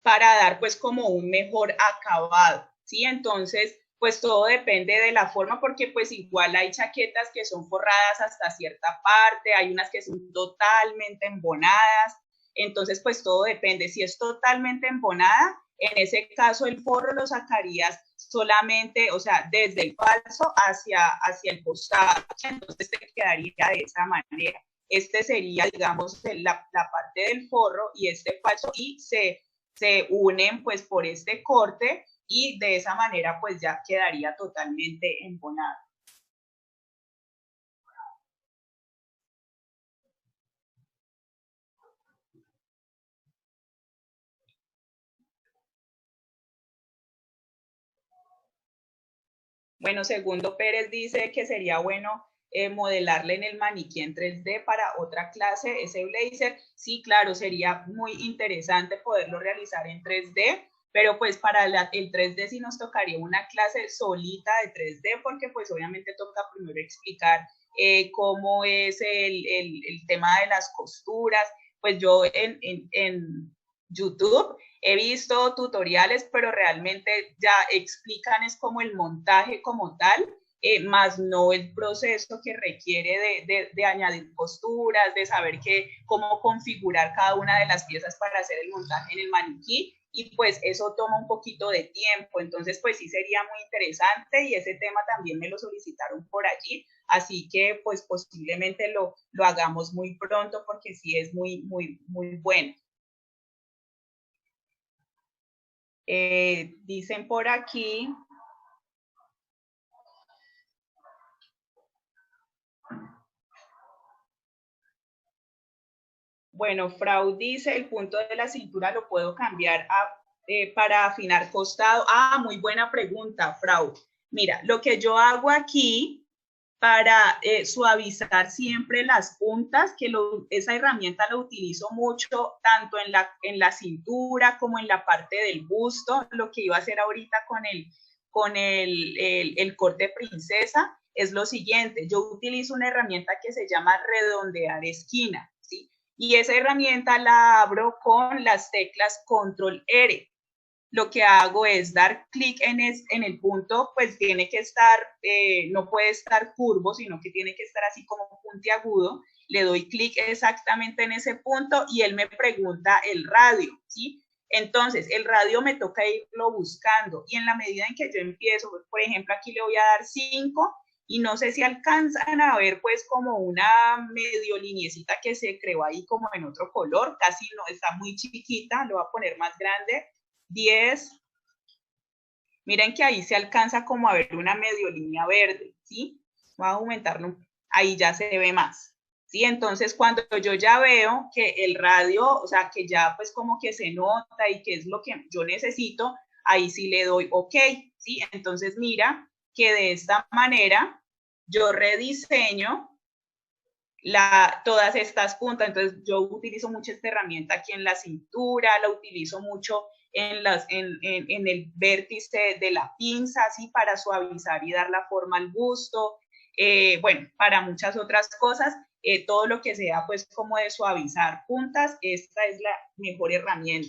dar pues como un mejor acabado, ¿sí? Entonces, pues todo depende de la forma porque pues igual hay chaquetas que son forradas hasta cierta parte, hay unas que son totalmente embonadas, entonces pues todo depende. Si es totalmente embonada, en ese caso el forro lo sacarías solamente, o sea, desde el falso hacia el costado, entonces te quedaría de esa manera. Este sería, digamos, la parte del forro y este falso y se unen pues por este corte y de esa manera pues ya quedaría totalmente embonado. Bueno, Segundo Pérez dice que sería bueno modelarle en el maniquí en 3D para otra clase ese blazer. Sí, claro, sería muy interesante poderlo realizar en 3D, pero pues para el 3D sí nos tocaría una clase solita de 3D porque pues obviamente toca primero explicar cómo es el tema de las costuras. Pues yo en YouTube he visto tutoriales, pero realmente ya explican es como el montaje como tal, más no el proceso que requiere de añadir costuras, de saber cómo configurar cada una de las piezas para hacer el montaje en el maniquí, y pues eso toma un poquito de tiempo, entonces pues sí sería muy interesante y ese tema también me lo solicitaron por allí, así que pues posiblemente lo hagamos muy pronto porque sí es muy, muy, muy bueno. Dicen por aquí, bueno, Frau dice, el punto de la cintura lo puedo cambiar para afinar costado. Ah, muy buena pregunta, Frau. Mira, lo que yo hago aquí para suavizar siempre las puntas, que esa herramienta la utilizo mucho tanto en la cintura como en la parte del busto, lo que iba a hacer ahorita con el corte princesa, es lo siguiente, yo utilizo una herramienta que se llama redondear esquina, ¿sí? Y esa herramienta la abro con las teclas Control R. Lo que hago es dar clic en el punto, pues tiene que estar, no puede estar curvo, sino que tiene que estar así como puntiagudo, le doy clic exactamente en ese punto y él me pregunta el radio, ¿sí? Entonces, el radio me toca irlo buscando y en la medida en que yo empiezo, por ejemplo, aquí le voy a dar 5 y no sé si alcanzan a ver pues como una medio lineecita que se creó ahí como en otro color, casi no, está muy chiquita, lo voy a poner más grande, 10. Miren que ahí se alcanza como a ver una medio línea verde, ¿sí? Voy a aumentarlo, ahí ya se ve más, ¿sí? Entonces, cuando yo ya veo que el radio, o sea, que ya pues como que se nota y que es lo que yo necesito, ahí sí le doy OK, ¿sí? Entonces, mira que de esta manera yo rediseño todas estas puntas. Entonces, yo utilizo mucho esta herramienta aquí en la cintura, la utilizo mucho en el vértice de la pinza, así para suavizar y dar la forma al busto. Bueno, para muchas otras cosas, todo lo que sea pues como de suavizar puntas, esta es la mejor herramienta.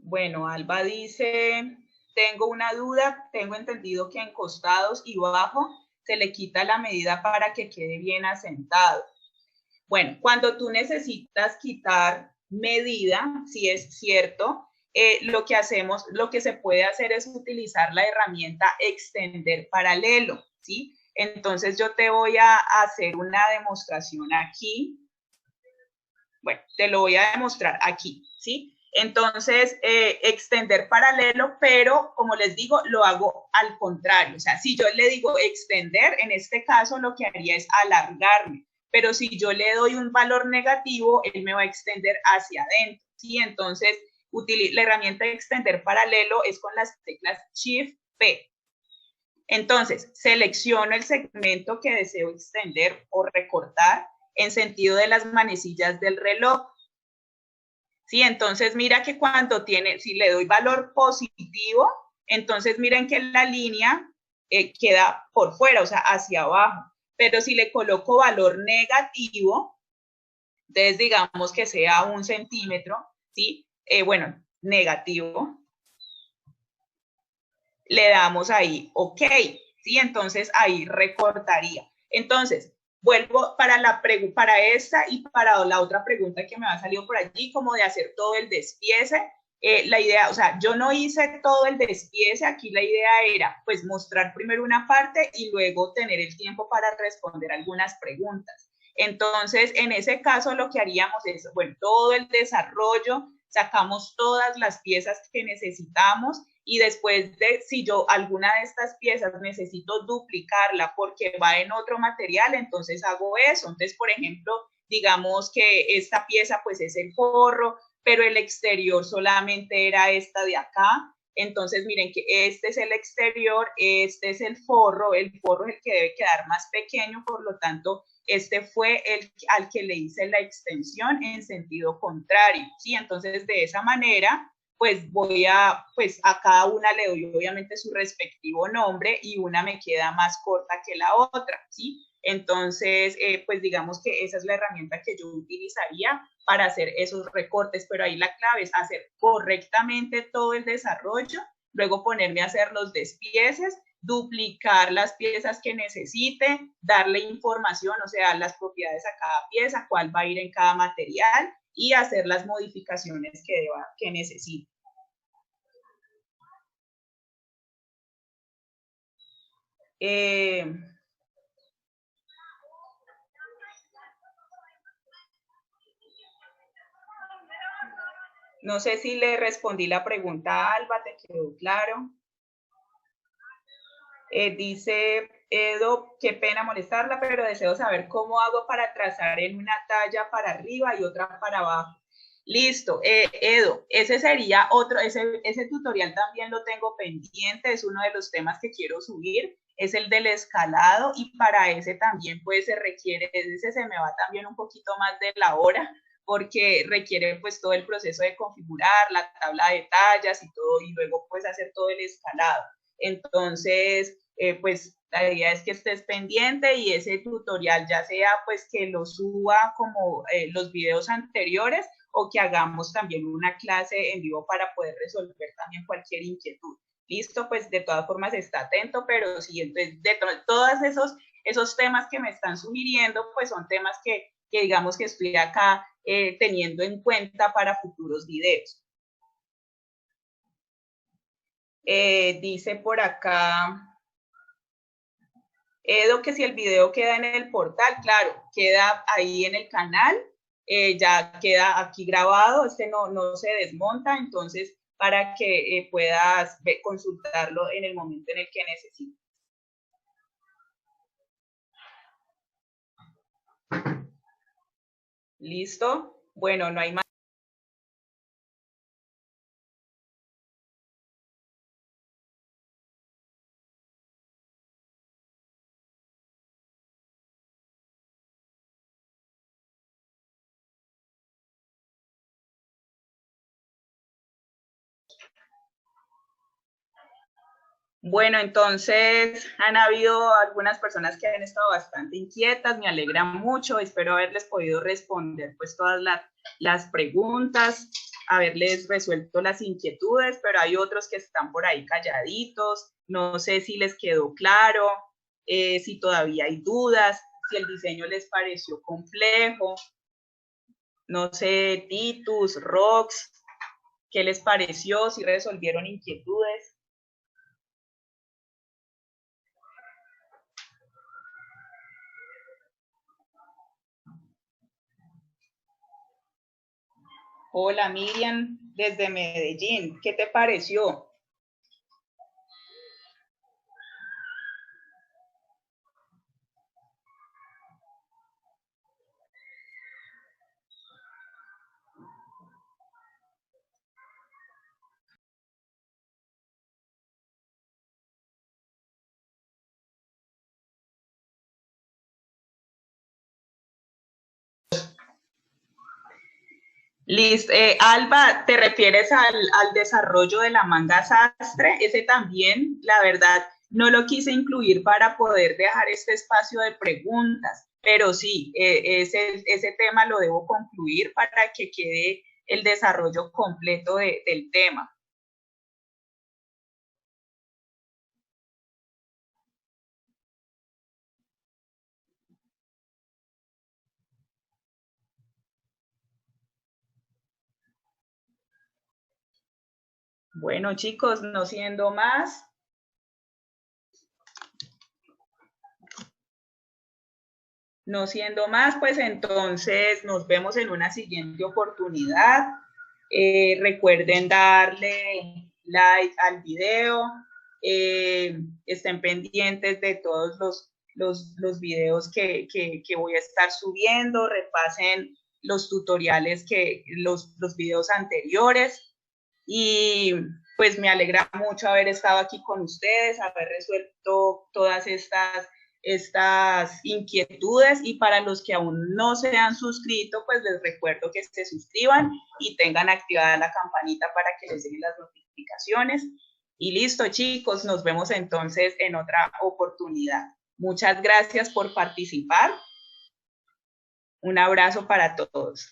Bueno, Alba dice, tengo una duda, tengo entendido que en costados y bajo se le quita la medida para que quede bien asentado. Bueno, cuando tú necesitas quitar medida, si es cierto, lo que hacemos, lo que se puede hacer es utilizar la herramienta extender paralelo, ¿sí? Entonces yo te voy a hacer una demostración aquí. Bueno, te lo voy a demostrar aquí, ¿sí? Entonces, extender paralelo, pero como les digo, lo hago al contrario. O sea, si yo le digo extender, en este caso lo que haría es alargarme. Pero si yo le doy un valor negativo, él me va a extender hacia adentro, ¿sí? Entonces, la herramienta de extender paralelo es con las teclas Shift P. Entonces, selecciono el segmento que deseo extender o recortar en sentido de las manecillas del reloj. Sí, entonces mira que cuando tiene, si le doy valor positivo, entonces miren que la línea queda por fuera, o sea, hacia abajo. Pero si le coloco valor negativo, entonces digamos que sea 1 centímetro, ¿sí? Bueno, negativo, le damos ahí OK, ¿sí? Entonces ahí recortaría. Entonces, vuelvo para esta y para la otra pregunta que me ha salido por allí, como de hacer todo el despiece. La idea, o sea, yo no hice todo el despiece, aquí la idea era pues mostrar primero una parte y luego tener el tiempo para responder algunas preguntas. Entonces, en ese caso lo que haríamos es, bueno, todo el desarrollo, sacamos todas las piezas que necesitamos y después de, si yo alguna de estas piezas necesito duplicarla porque va en otro material, entonces hago eso. Entonces, por ejemplo, digamos que esta pieza pues es el forro, pero el exterior solamente era esta de acá. Entonces, miren que este es el exterior, este es el forro es el que debe quedar más pequeño, por lo tanto, este fue el al que le hice la extensión en sentido contrario, ¿sí? Entonces, de esa manera, pues pues a cada una le doy obviamente su respectivo nombre y una me queda más corta que la otra, ¿sí? Entonces, pues digamos que esa es la herramienta que yo utilizaría para hacer esos recortes, pero ahí la clave es hacer correctamente todo el desarrollo, luego ponerme a hacer los despieces, duplicar las piezas que necesite, darle información, o sea, las propiedades a cada pieza, cuál va a ir en cada material y hacer las modificaciones que necesite. No sé si le respondí la pregunta a Alba, ¿te quedó claro? Dice Edo, qué pena molestarla, pero deseo saber cómo hago para trazar en una talla para arriba y otra para abajo. Listo, Edo, ese sería otro, ese tutorial también lo tengo pendiente, es uno de los temas que quiero subir, es el del escalado y para ese también pues se requiere, ese se me va también un poquito más de la hora porque requiere pues todo el proceso de configurar la tabla de tallas y todo y luego pues hacer todo el escalado. Entonces, pues la idea es que estés pendiente y ese tutorial ya sea pues que lo suba como los videos anteriores o que hagamos también una clase en vivo para poder resolver también cualquier inquietud. Listo, pues de todas formas está atento, pero sí, entonces de todos esos temas que me están sugiriendo, pues son temas que digamos que estoy acá teniendo en cuenta para futuros videos. Dice por acá, Edo, que si el video queda en el portal, claro, queda ahí en el canal, ya queda aquí grabado, no se desmonta, entonces para que puedas consultarlo en el momento en el que necesites. ¿Listo? Bueno, no hay más. Bueno, entonces han habido algunas personas que han estado bastante inquietas, me alegra mucho, espero haberles podido responder pues todas las preguntas, haberles resuelto las inquietudes, pero hay otros que están por ahí calladitos, no sé si les quedó claro, si todavía hay dudas, si el diseño les pareció complejo, no sé, Titus, Rox, ¿qué les pareció? Si resolvieron inquietudes. Hola Miriam, desde Medellín, ¿qué te pareció? Liz, Alba, ¿te refieres al desarrollo de la manga sastre? Ese también, la verdad, no lo quise incluir para poder dejar este espacio de preguntas, pero sí, ese tema lo debo concluir para que quede el desarrollo completo del tema. Bueno, chicos, no siendo más, pues entonces nos vemos en una siguiente oportunidad. Recuerden darle like al video, estén pendientes de todos los videos que voy a estar subiendo, repasen los tutoriales, los videos anteriores y pues me alegra mucho haber estado aquí con ustedes, haber resuelto todas estas inquietudes y para los que aún no se han suscrito, pues les recuerdo que se suscriban y tengan activada la campanita para que les lleguen las notificaciones. Y listo, chicos, nos vemos entonces en otra oportunidad. Muchas gracias por participar. Un abrazo para todos.